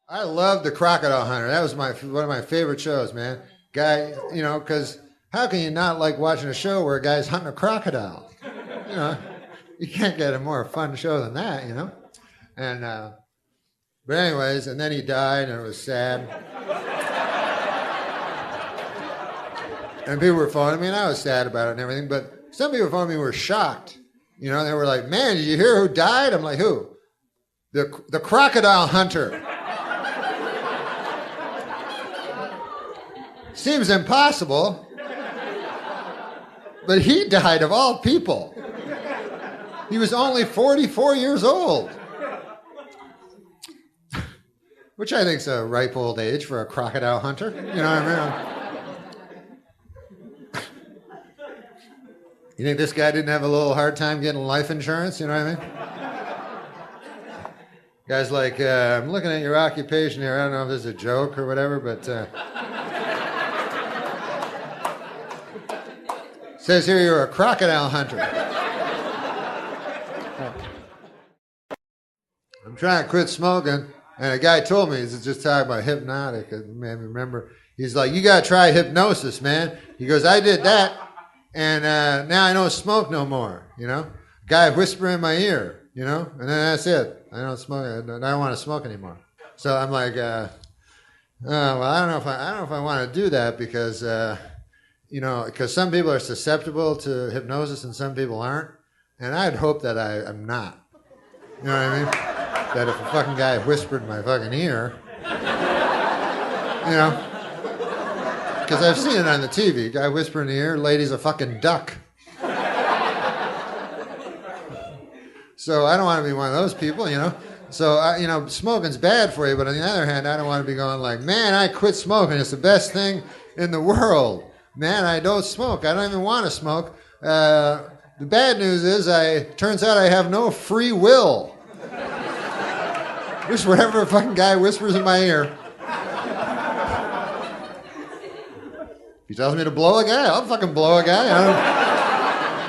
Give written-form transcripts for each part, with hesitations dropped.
I loved the Crocodile Hunter. That was one of my favorite shows, man. Guy, because how can you not like watching a show where a guy's hunting a crocodile? You can't get a more fun show than that, And but anyways, and then he died, and it was sad. And people were phoning me, and I was sad about it and everything. But some people phoning me were shocked. They were like, "Man, did you hear who died?" I'm like, "Who?" The Crocodile Hunter. Seems impossible, but he died of all people. He was only 44 years old, which I think is a ripe old age for a crocodile hunter. You know what I mean? You think this guy didn't have a little hard time getting life insurance? You know what I mean? Guy's like, I'm looking at your occupation here. I don't know if this is a joke or whatever, but says here you're a crocodile hunter. I'm trying to quit smoking, and a guy told me, he's just talking about hypnotic, it made me remember. He's like, you got to try hypnosis, man. He goes, I did that, and now I don't smoke no more, Guy whisper in my ear, and then that's it. I don't smoke. I don't want to smoke anymore. So I'm like, well, I don't know if I want to do that because, because some people are susceptible to hypnosis and some people aren't, and I'd hope that I'm not. You know what I mean? That if a fucking guy whispered in my fucking ear, because I've seen it on the TV. Guy whisper in the ear, lady's a fucking duck. So I don't want to be one of those people, So, smoking's bad for you, but on the other hand, I don't want to be going like, man, I quit smoking. It's the best thing in the world. Man, I don't smoke. I don't even want to smoke. The bad news is, turns out I have no free will. Just whatever a fucking guy whispers in my ear. If he tells me to blow a guy, I'll fucking blow a guy.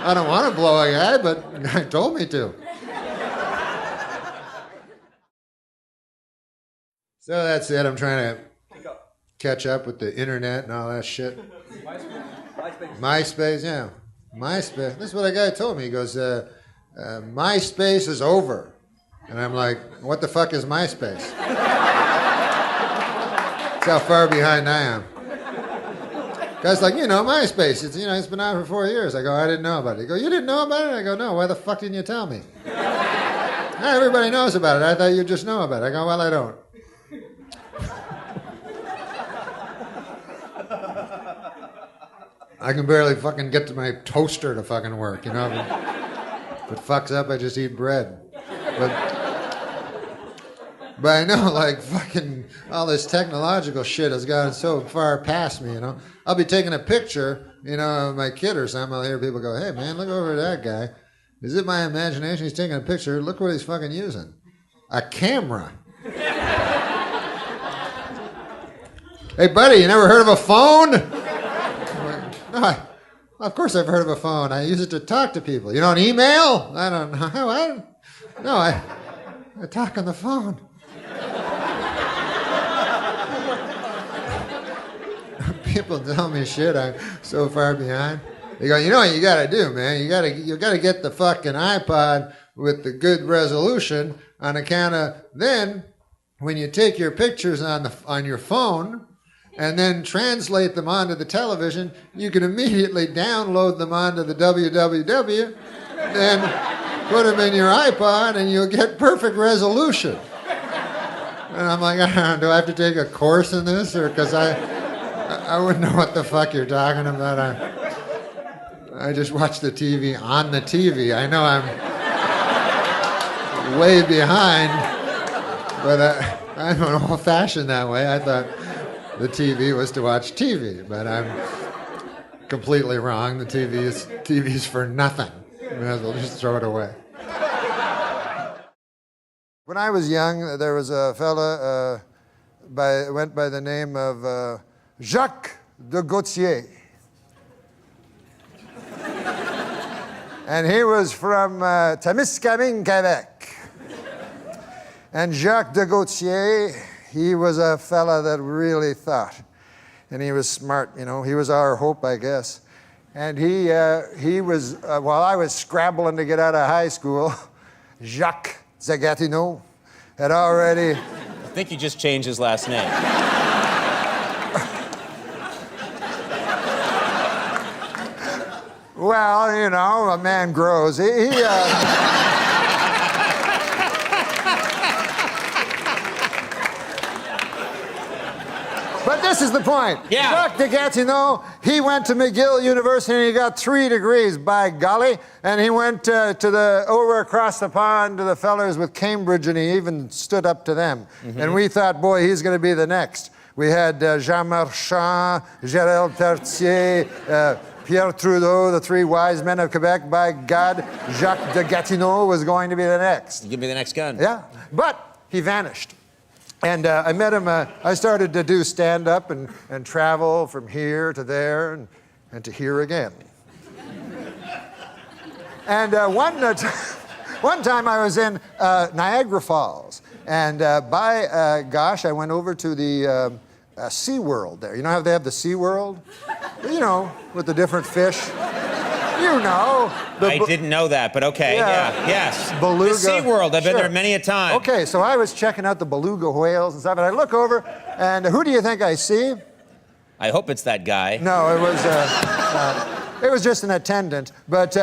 I don't want to blow a guy, but the guy told me to. So that's it. I'm trying to catch up with the internet and all that shit. MySpace, yeah. MySpace. This is what a guy told me. He goes, MySpace is over. And I'm like, what the fuck is MySpace? That's how far behind I am. Guy's like, MySpace, it's been out for 4 years. I go, I didn't know about it. He goes, you didn't know about it? I go, no, why the fuck didn't you tell me? Everybody knows about it. I thought you'd just know about it. I go, well, I don't. I can barely fucking get to my toaster to fucking work, If it fucks up, I just eat bread. But I know, like, fucking all this technological shit has gotten so far past me, I'll be taking a picture, of my kid or something. I'll hear people go, hey, man, look over at that guy. Is it my imagination? He's taking a picture. Look what he's fucking using. A camera. Hey, buddy, you never heard of a phone? No, of course I've heard of a phone. I use it to talk to people. You don't email? I don't know. I talk on the phone. People tell me shit. I'm so far behind. They go, you know what you got to do, man? You got to get the fucking iPod with the good resolution on account of then when you take your pictures on your phone and then translate them onto the television, you can immediately download them onto the www, then put them in your iPod, and you'll get perfect resolution. And I'm like, do I have to take a course in this? Or because I wouldn't know what the fuck you're talking about. I just watch the TV on the TV. I know I'm way behind, but I'm old-fashioned that way. I thought the TV was to watch TV, but I'm completely wrong. The TV's for nothing. You may as well just throw it away. When I was young, there was a fella went by the name of Jacques de Gautier. And he was from Témiscamingue, Quebec. And Jacques de Gautier, he was a fella that really thought. And he was smart, you know. He was our hope, I guess. And he was, while I was scrambling to get out of high school, Jacques de Gatineau had already... I think you just changed his last name. Well, you know, a man grows. But this is the point. Yeah. Jacques de Gatineau, he went to McGill University and he got 3 degrees, by golly. And he went over across the pond to the fellers with Cambridge, and he even stood up to them. Mm-hmm. And we thought, boy, he's going to be the next. We had Jean Marchand, Gérald Pertier, Pierre Trudeau, the 3 wise men of Quebec. By God, Jacques de Gatineau was going to be the next. Give me the next gun. Yeah, but he vanished. And I met him, I started to do stand-up and travel from here to there and to here again. And one time I was in Niagara Falls, and gosh, I went over to the SeaWorld there. You know how they have the SeaWorld? You know, with the different fish. You know. I didn't know that, but okay, yeah, yes. Beluga. The SeaWorld, I've been Sure. there many a time. Okay, so I was checking out the beluga whales and stuff, and I look over, and who do you think I see? I hope it's that guy. No, it was just an attendant, but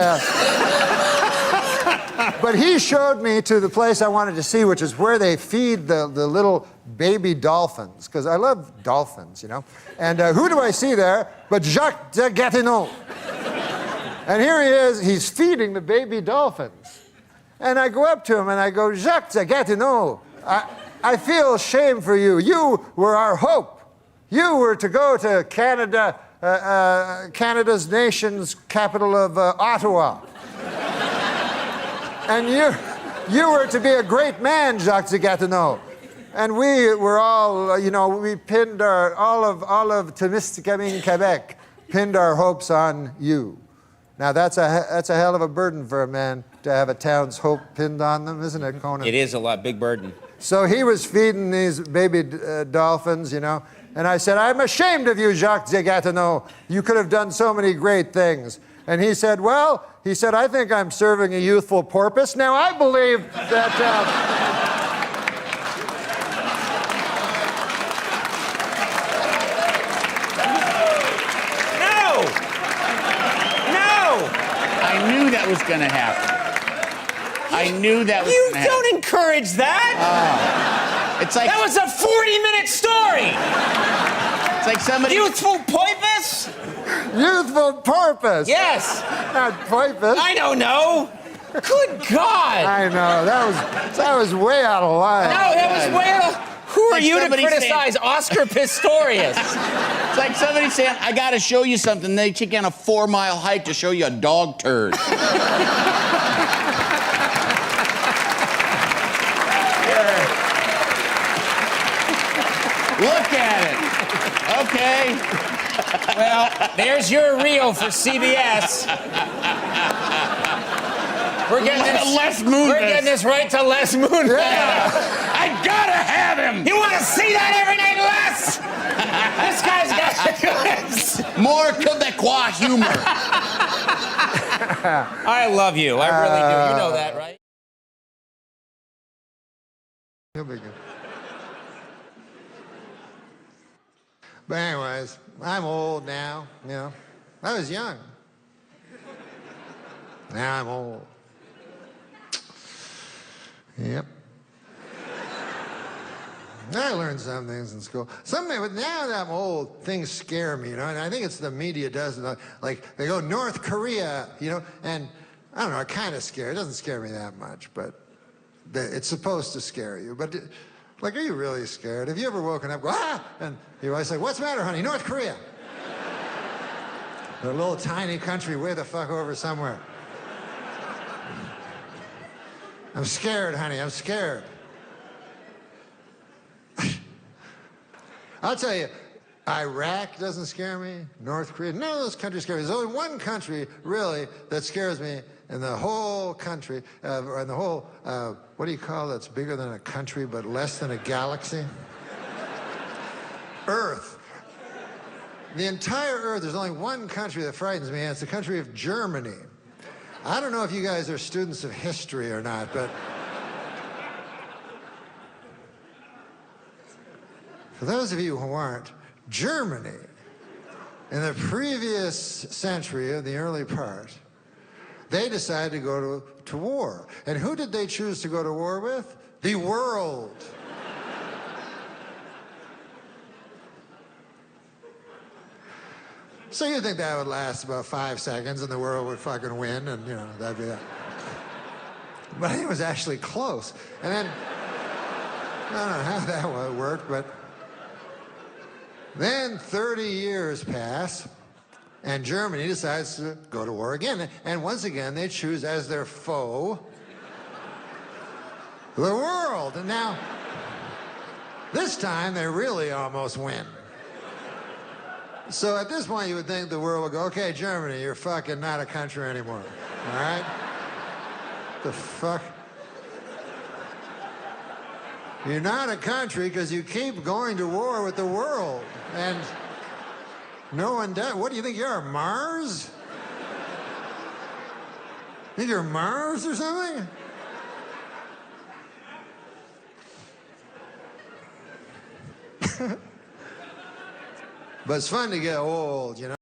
he showed me to the place I wanted to see, which is where they feed the little baby dolphins, because I love dolphins, you know. And who do I see there but Jacques de Gatineau? And here he is, he's feeding the baby dolphins. And I go up to him and I go, Jacques de Gatineau, I feel shame for you. You were our hope. You were to go to Canada, Canada's nation's capital of Ottawa. And you were to be a great man, Jacques de Gatineau. And we were all, you know, we pinned all of Témiscamingue, Quebec, pinned our hopes on you. Now, that's a hell of a burden for a man to have a town's hope pinned on them, isn't it, Conan? It is a big burden. So he was feeding these baby dolphins, you know, and I said, I'm ashamed of you, Jacques de Gatineau. You could have done so many great things. And he said, well, I think I'm serving a youthful porpoise. Now, I believe that... I knew that was going to happen. I knew that was going to happen. You don't encourage that. It's like... That was a 40-minute story. It's like somebody... Youthful porpoise? Youthful porpoise. Yes. Not porpoise. I don't know. Good God. I know. That was way out of line. No, that was way out of... Who are you to criticize Oscar Pistorius? It's like somebody saying, I got to show you something. They take you on a 4-mile hike to show you a dog turd. Look at it. Okay. Well, there's your reel for CBS. We're getting this right to Les Moonves. Yeah. I gotta have him. You want to see that every night, Les? This guy's got more Quebecois humor. I love you. I really do. You know that, right? He'll be good. But anyways, I'm old now, you know. I was young. Now I'm old. Yep. I learned some things in school. But now that I'm old, things scare me, you know, and I think it's the media does it. Like, they go, North Korea, you know, and I don't know, it kind of scares. It doesn't scare me that much, but it's supposed to scare you. But, like, are you really scared? Have you ever woken up, go, ah, and your wife say, what's the matter, honey? North Korea. A little tiny country way the fuck over somewhere. I'm scared, honey, I'm scared. I'll tell you, Iraq doesn't scare me, North Korea, none of those countries scare me. There's only one country, really, that scares me in the whole country, or in the whole, what do you call that's bigger than a country but less than a galaxy? Earth. The entire Earth, there's only one country that frightens me, and it's the country of Germany. I don't know if you guys are students of history or not, but for those of you who aren't, Germany, in the previous century, of the early part, they decided to go to war. And who did they choose to go to war with? The world. So you think that would last about 5 seconds and the world would fucking win and, you know, that'd be that. But I think it was actually close. And then, I don't know how that worked, but then 30 years pass and Germany decides to go to war again. And once again, they choose as their foe the world. And now, this time they really almost win. So at this point, you would think the world would go, okay, Germany, you're fucking not a country anymore. All right? The fuck? You're not a country because you keep going to war with the world. And no one does. What do you think you are, Mars? Think you're Mars or something? But it's fun to get old, you know?